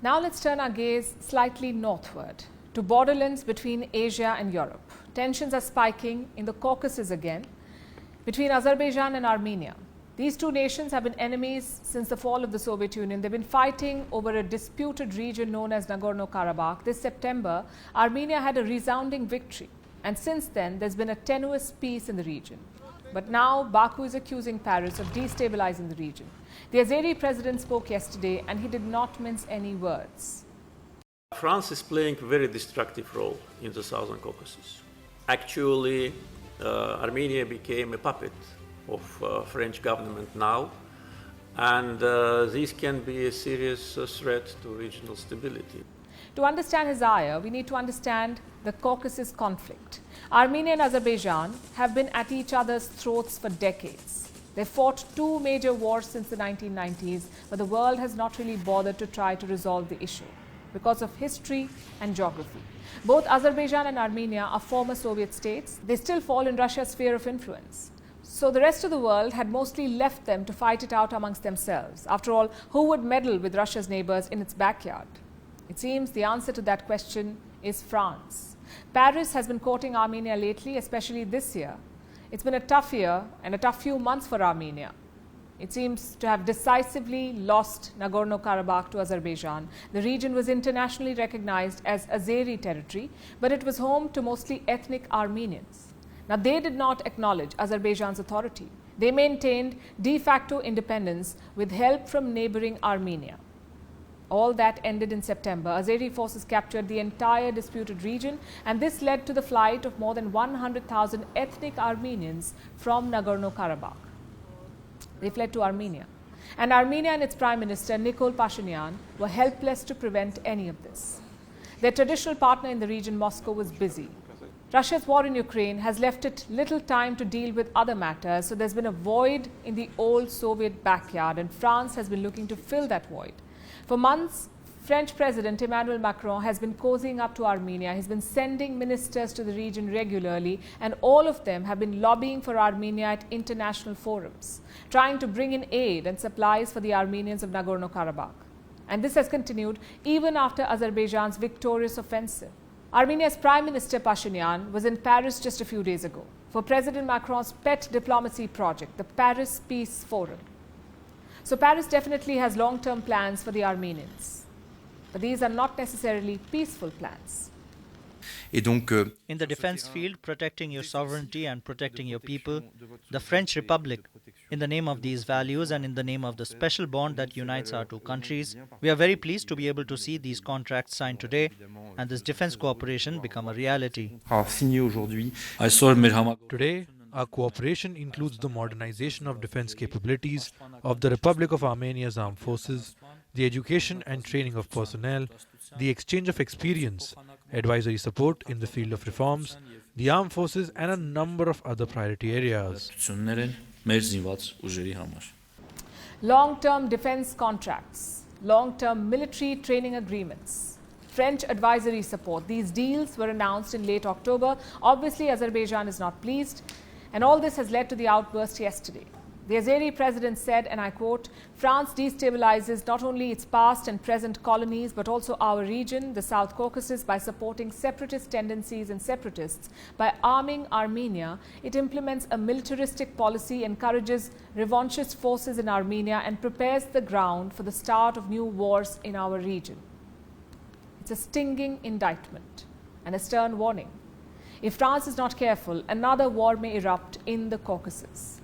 Now let's turn our gaze slightly northward to borderlands between Asia and Europe. Tensions are spiking in the Caucasus again between Azerbaijan and Armenia. These two nations have been enemies since the fall of the Soviet Union. They've been fighting over a disputed region known as Nagorno-Karabakh. This September, Armenia had a resounding victory, and since then there's been a tenuous peace in the region. But now Baku is accusing Paris of destabilizing the region. The Azeri president spoke yesterday and he did not mince any words. France is playing a very destructive role in the Southern Caucasus. Actually, Armenia became a puppet of French government now, and this can be a serious threat to regional stability. To understand his ire, we need to understand the Caucasus conflict. Armenia and Azerbaijan have been at each other's throats for decades. They fought two major wars since the 1990s, but the world has not really bothered to try to resolve the issue because of history and geography. Both Azerbaijan and Armenia are former Soviet states. They still fall in Russia's sphere of influence. So the rest of the world had mostly left them to fight it out amongst themselves. After all, who would meddle with Russia's neighbors in its backyard? It seems the answer to that question is France. Paris has been courting Armenia lately, especially this year. It's been a tough year and a tough few months for Armenia. It seems to have decisively lost Nagorno-Karabakh to Azerbaijan. The region was internationally recognized as Azeri territory, but it was home to mostly ethnic Armenians. Now, they did not acknowledge Azerbaijan's authority. They maintained de facto independence with help from neighboring Armenia. All that ended in September. Azeri forces captured the entire disputed region, and this led to the flight of more than 100,000 ethnic Armenians from Nagorno-Karabakh. They fled to Armenia. And Armenia and its Prime Minister, Nikol Pashinyan, were helpless to prevent any of this. Their traditional partner in the region, Moscow, was busy. Russia's war in Ukraine has left it little time to deal with other matters, so there's been a void in the old Soviet backyard, and France has been looking to fill that void. For months, French President Emmanuel Macron has been cozying up to Armenia. He's been sending ministers to the region regularly, and all of them have been lobbying for Armenia at international forums, trying to bring in aid and supplies for the Armenians of Nagorno-Karabakh. And this has continued even after Azerbaijan's victorious offensive. Armenia's Prime Minister Pashinyan was in Paris just a few days ago for President Macron's pet diplomacy project, the Paris Peace Forum. So Paris definitely has long-term plans for the Armenians. But these are not necessarily peaceful plans. In the defense field, protecting your sovereignty and protecting your people, the French Republic, in the name of these values and in the name of the special bond that unites our two countries, we are very pleased to be able to see these contracts signed today and this defense cooperation become a reality. Today, our cooperation includes the modernization of defense capabilities of the Republic of Armenia's armed forces, the education and training of personnel, the exchange of experience, advisory support in the field of reforms, the armed forces, and a number of other priority areas. Long-term defense contracts, long-term military training agreements, French advisory support. These deals were announced in late October. Obviously, Azerbaijan is not pleased, and all this has led to the outburst yesterday. The Azeri president said, and I quote, "France destabilizes not only its past and present colonies, but also our region, the South Caucasus, by supporting separatist tendencies and separatists. By arming Armenia, it implements a militaristic policy, encourages revanchist forces in Armenia, and prepares the ground for the start of new wars in our region." It's a stinging indictment and a stern warning. If France is not careful, another war may erupt in the Caucasus.